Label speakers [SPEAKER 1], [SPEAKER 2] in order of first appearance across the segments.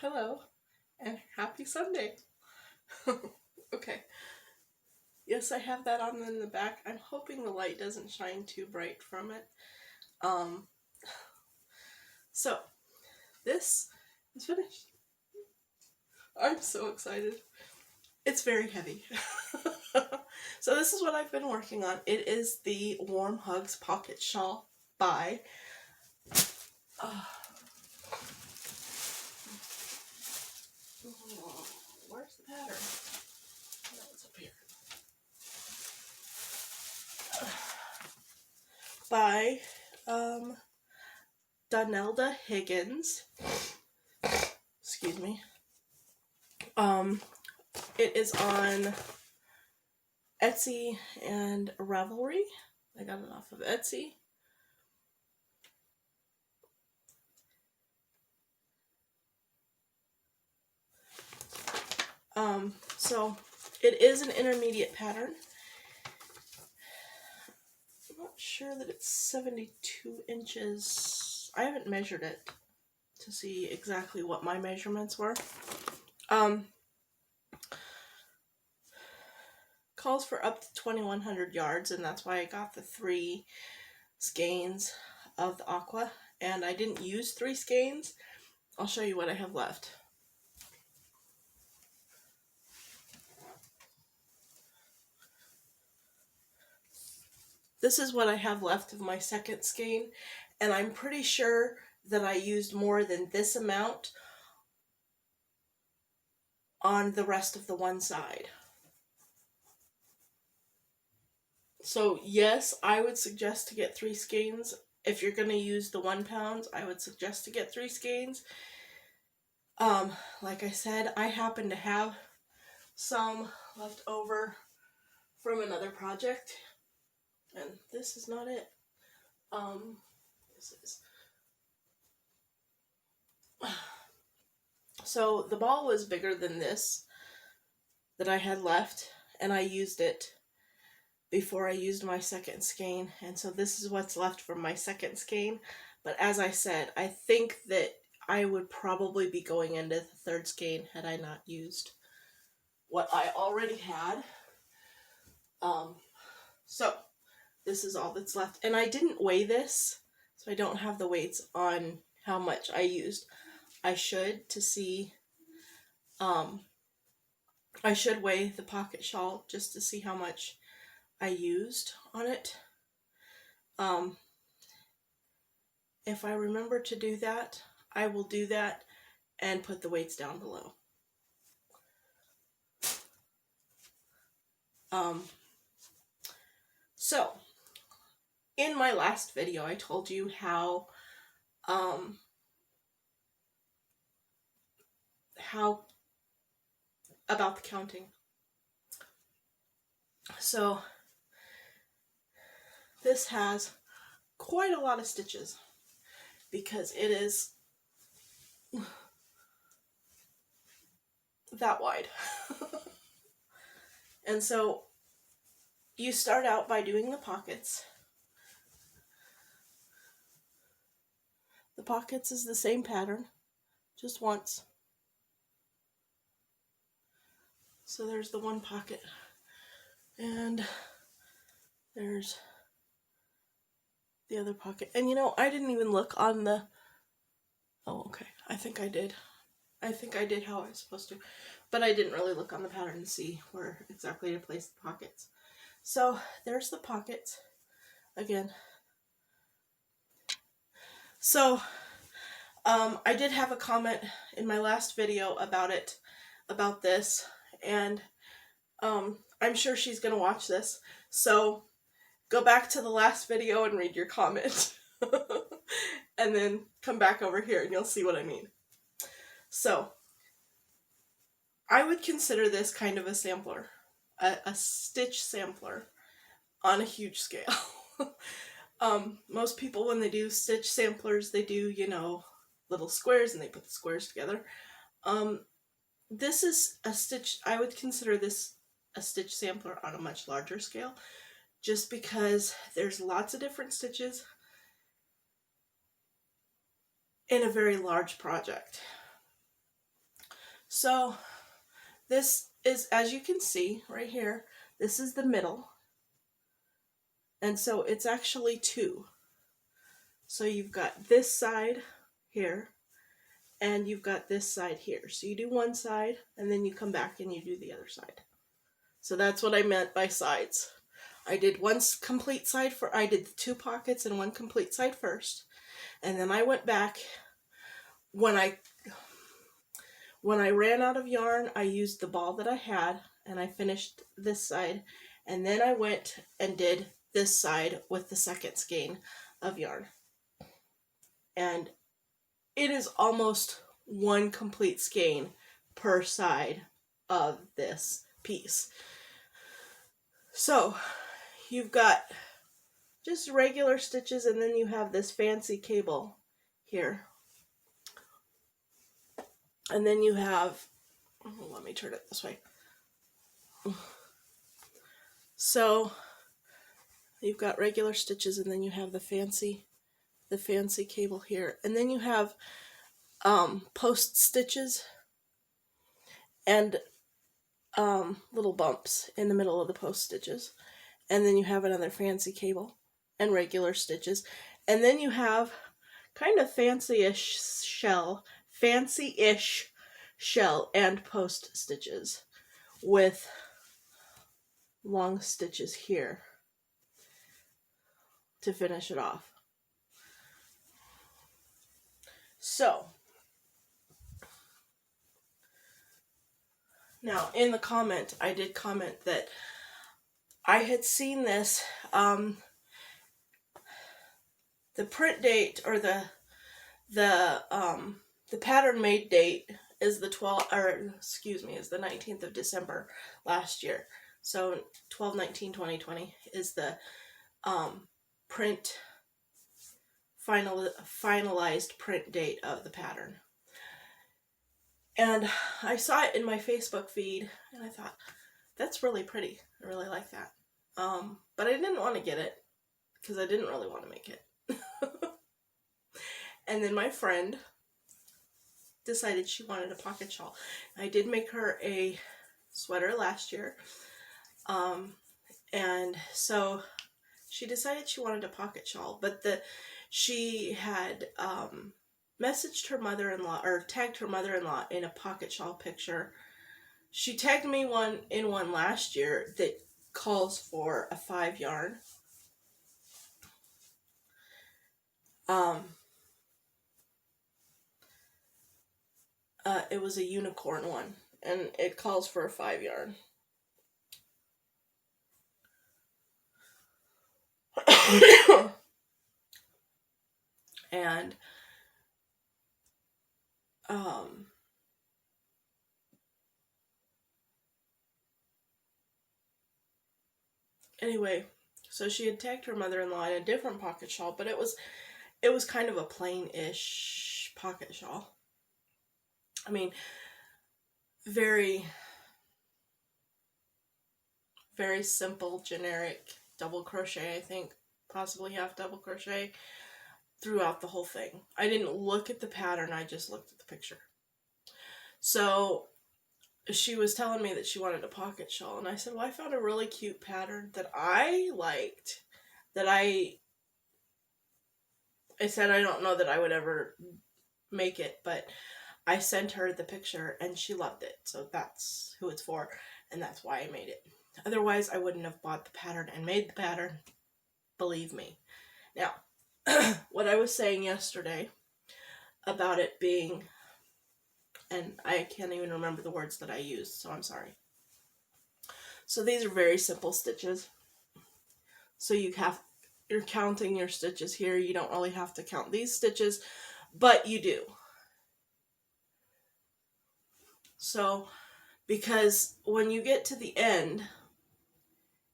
[SPEAKER 1] Hello, and happy Sunday. Okay. Yes, I have that on in the back. I'm hoping the light doesn't shine too bright from it. Um, so, this is finished. I'm so excited. It's very heavy. So this is what I've been working on. It is the Warm Hugs Pocket Shawl by where's the pattern? Oh, it's up here. By Donelda Higgins. Excuse me. It is on Etsy and Ravelry. I got it off of Etsy. So it is an intermediate pattern. I'm not sure that it's 72 inches. I haven't measured it to see exactly what my measurements were. Calls for up to 2,100 yards, and that's why I got the 3 skeins of the aqua, and I didn't use 3 skeins. I'll show you what I have left. This is what I have left of my second skein, and I'm pretty sure that I used more than this amount on the rest of the one side. So yes, I would suggest to get 3 skeins. If you're going to use the 1 pound, I would suggest to get 3 skeins. Like I said, I happen to have some left over from another project, and this is not it. This is. So the ball was bigger than this that I had left, and I used it before I used my second skein, and so this is what's left from my second skein. But as I said, I think that I would probably be going into the third skein had I not used what I already had. So this is all that's left, and I didn't weigh this, so I don't have the weights on how much I used. I should to see. I should weigh the pocket shawl just to see how much I used on it. If I remember to do that, I will do that and put the weights down below. So in my last video, I told you how about the counting. So this has quite a lot of stitches because it is that wide. And so you start out by doing the pockets. The pockets is the same pattern, just once. So there's the one pocket, and there's the other pocket. And you know, I didn't even look on the, oh okay, I think I did how I was supposed to, but I didn't really look on the pattern to see where exactly to place the pockets. So there's the pockets again. So I did have a comment in my last video about this, and I'm sure she's gonna watch this, so go back to the last video and read your comment. And then come back over here and you'll see what I mean. So I would consider this kind of a sampler, a stitch sampler on a huge scale. Most people, when they do stitch samplers, they do, you know, little squares and they put the squares together. This is a stitch, I would consider this a stitch sampler on a much larger scale, just because there's lots of different stitches in a very large project. So this is, as you can see right here, this is the middle. And so it's actually two. So you've got this side here, and you've got this side here. So you do one side, and then you come back and you do the other side. So that's what I meant by sides. I did one complete side I did the 2 pockets and one complete side first. And then I went back. When I ran out of yarn, I used the ball that I had, and I finished this side. And then I went and did this side with the second skein of yarn. And it is almost one complete skein per side of this piece. So you've got just regular stitches, and then you have this fancy cable here. And then you have, let me turn it this way. So you've got regular stitches, and then you have the fancy cable here. And then you have post stitches and little bumps in the middle of the post stitches. And then you have another fancy cable and regular stitches. And then you have kind of fancy-ish shell and post stitches with long stitches here to finish it off. So now in the comment, I did comment that I had seen this, the print date, or the pattern made date is the 19th of December last year. So 12/19/2020 is the finalized print date of the pattern. And I saw it in my Facebook feed, and I thought, that's really pretty. I really like that. But I didn't want to get it because I didn't really want to make it. And then my friend decided she wanted a pocket shawl. I did make her a sweater last year. And so she decided she wanted a pocket shawl, but she had messaged her mother-in-law, or tagged her mother-in-law in a pocket shawl picture. She tagged me in one last year that calls for a 5 yarn. It was a unicorn one, and it calls for a 5 yarn. And anyway, so she had tagged her mother-in-law in a different pocket shawl, but it was kind of a plain-ish pocket shawl. I mean, very, very simple, generic double crochet, I think, possibly half double crochet throughout the whole thing. I didn't look at the pattern, I just looked at the picture. So she was telling me that she wanted a pocket shawl, and I said, well, I found a really cute pattern that I liked, that I said I don't know that I would ever make it, but I sent her the picture and she loved it. So that's who it's for, and that's why I made it. Otherwise, I wouldn't have bought the pattern and made the pattern. Believe me. Now, what I was saying yesterday about it being, and I can't even remember the words that I used, so I'm sorry. So these are very simple stitches. So you're counting your stitches here. You don't really have to count these stitches, but you do. So, because when you get to the end,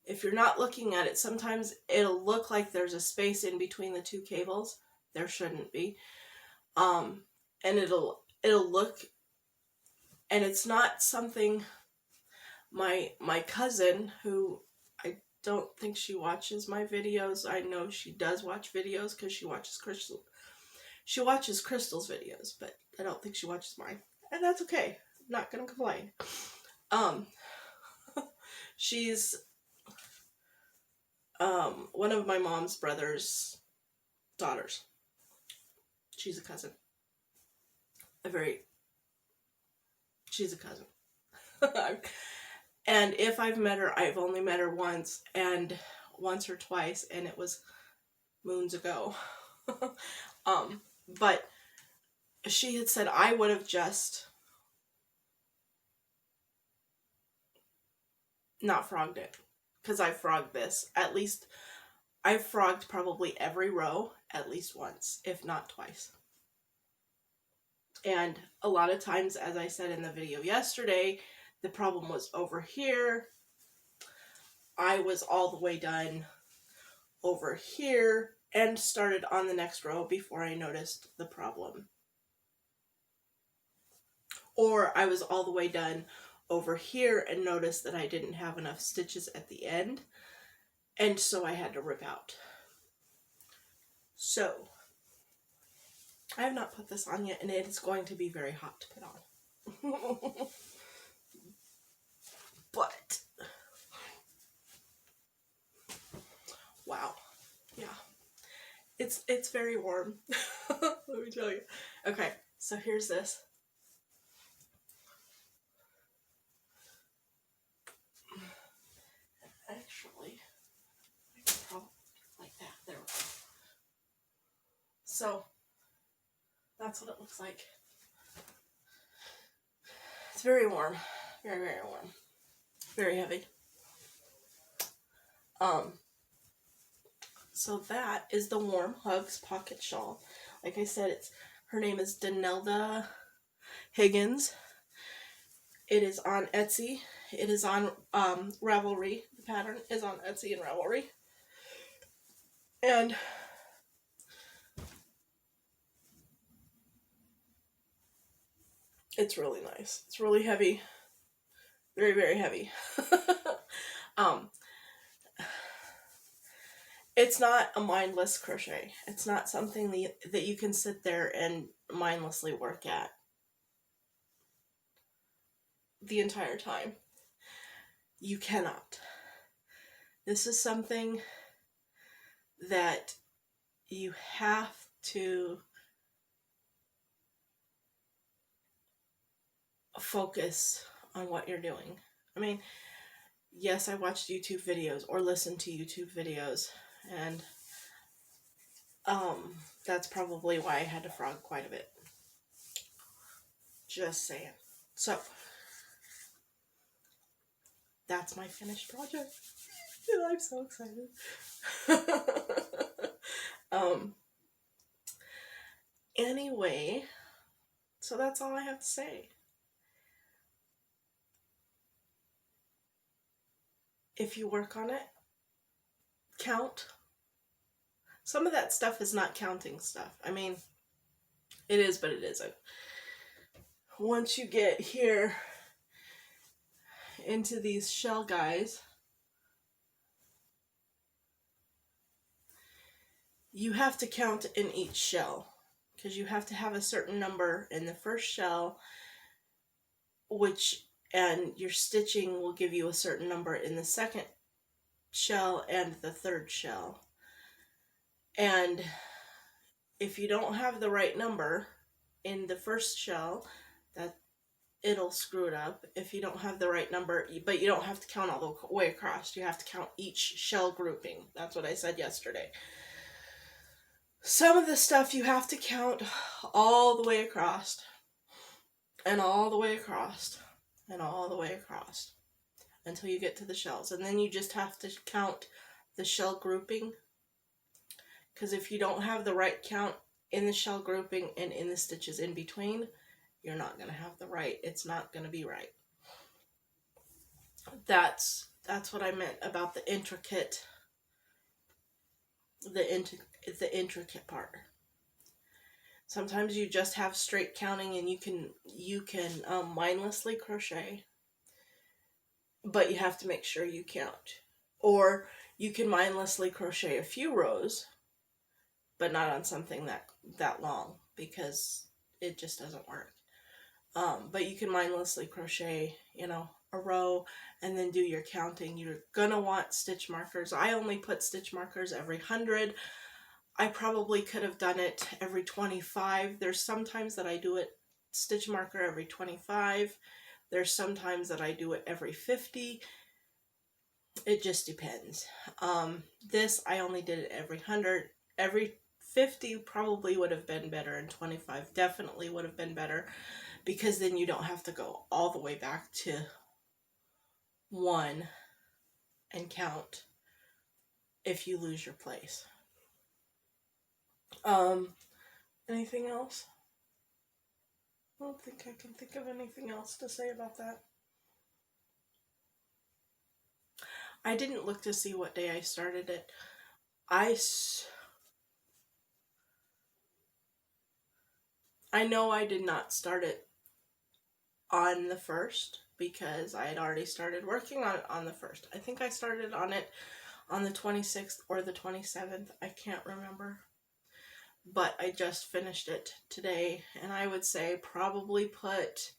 [SPEAKER 1] if you're not looking at it, sometimes it'll look like there's a space in between the 2 cables. There shouldn't be. And it'll look, and it's not something, my cousin, who I don't think she watches my videos. I know she does watch videos because she watches Crystal's videos, but I don't think she watches mine. And that's okay. Not gonna complain. She's one of my mom's brother's daughters. She's a cousin. She's a cousin. And if I've met her, I've only met her once or twice, and it was moons ago. But she had said I would have just not frogged it, because I frogged this. At least I've frogged probably every row at least once, if not twice. And a lot of times, as I said in the video yesterday, the problem was over here. I was all the way done over here and started on the next row before I noticed the problem. Or I was all the way done over here and noticed that I didn't have enough stitches at the end, and so I had to rip out. So I have not put this on yet, and it is going to be very hot to put on. But wow, yeah, it's very warm. Let me tell you. Okay, so here's this. Actually, I can probably like that. There we go. So that's what it looks like. It's very warm, very, very warm, very heavy. So that is the warm Hugs Pocket Shawl. Like I said, her name is Donelda Higgins. It is on Etsy. It is on Ravelry. The pattern is on Etsy and Ravelry. And it's really nice. It's really heavy. Very, very heavy. It's not a mindless crochet. It's not something that you can sit there and mindlessly work at the entire time. You cannot. This is something that you have to focus on what you're doing. I mean, yes, I watched YouTube videos or listened to YouTube videos, and that's probably why I had to frog quite a bit. Just saying. So that's my finished project. And I'm so excited. Anyway, so that's all I have to say. If you work on it, count. Some of that stuff is not counting stuff. I mean, it is, but it isn't. Once you get here into these shell guys, you have to count in each shell, because you have to have a certain number in the first shell, and your stitching will give you a certain number in the second shell and the third shell. And if you don't have the right number in the first shell, it'll screw it up. If you don't have the right number, but you don't have to count all the way across. You have to count each shell grouping. That's what I said yesterday. Some of the stuff you have to count all the way across, and all the way across, and all the way across, until you get to the shells. And then you just have to count the shell grouping, because if you don't have the right count in the shell grouping and in the stitches in between, you're not going to have the right. It's not going to be right. That's what I meant about the intricate part. Sometimes you just have straight counting and you can mindlessly crochet, but you have to make sure you count. Or you can mindlessly crochet a few rows, but not on something that long, because it just doesn't work. But you can mindlessly crochet, you know, a row and then do your counting. You're gonna want stitch markers. I only put stitch markers every 100. I probably could have done it every 25. There's sometimes that I do it stitch marker every 25. There's sometimes that I do it every 50. It just depends. This, I only did it every 100. Every 50 probably would have been better, and 25 definitely would have been better, because then you don't have to go all the way back to 1 and count if you lose your place. Anything else? I don't think I can think of anything else to say about that. I didn't look to see what day I started it. I know I did not start it on the 1st because I had already started working on it on the 1st. I think I started on it on the 26th or the 27th. I can't remember. But I just finished it today, and I would say probably put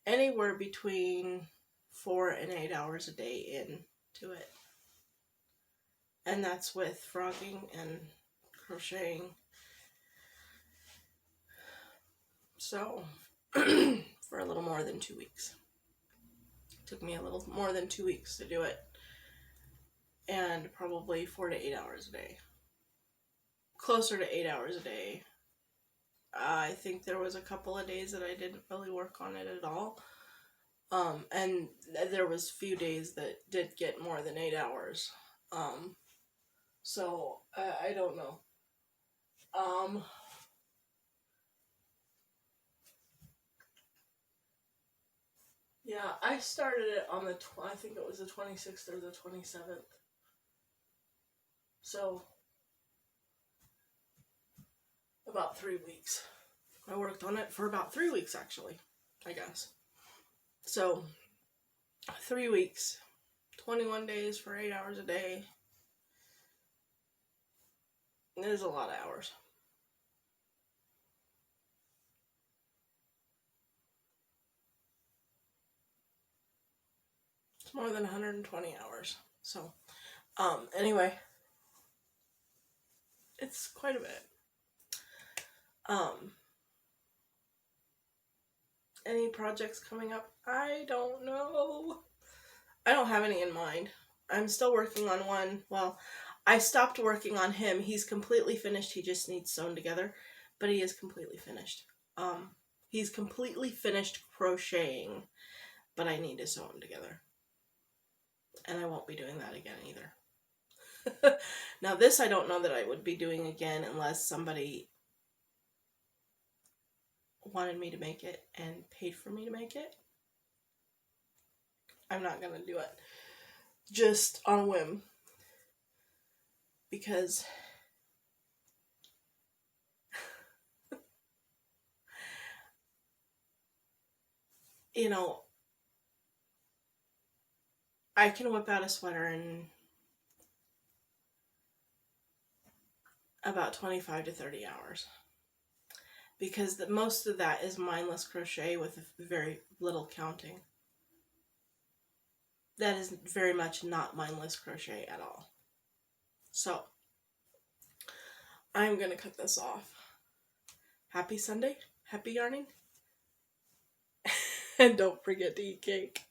[SPEAKER 1] anywhere between 4 and 8 hours a day into it. And that's with frogging and crocheting. So, for a little more than 2 weeks. It took me a little more than 2 weeks to do it. And probably 4 to 8 hours a day. Closer to 8 hours a day. I think there was a couple of days that I didn't really work on it at all. And there was a few days that did get more than 8 hours. So I don't know. Yeah, I started it on the, I think it was the 26th or the 27th. So, about 3 weeks. I worked on it for about 3 weeks, actually, I guess. So, 3 weeks, 21 days for 8 hours a day. It is a lot of hours. It's more than 120 hours. So, anyway, it's quite a bit. Any projects coming up? I don't know. I don't have any in mind. I'm still working on one. Well, I stopped working on him. He's completely finished. He just needs sewn together, but he is completely finished. He's completely finished crocheting, but I need to sew him together. And I won't be doing that again either. Now this I don't know that I would be doing again unless somebody wanted me to make it and paid for me to make it. I'm not going to do it just on a whim, because you know, I can whip out a sweater in about 25 to 30 hours. Because most of that is mindless crochet with very little counting. That is very much not mindless crochet at all. So, I'm going to cut this off. Happy Sunday. Happy yarning. And don't forget to eat cake.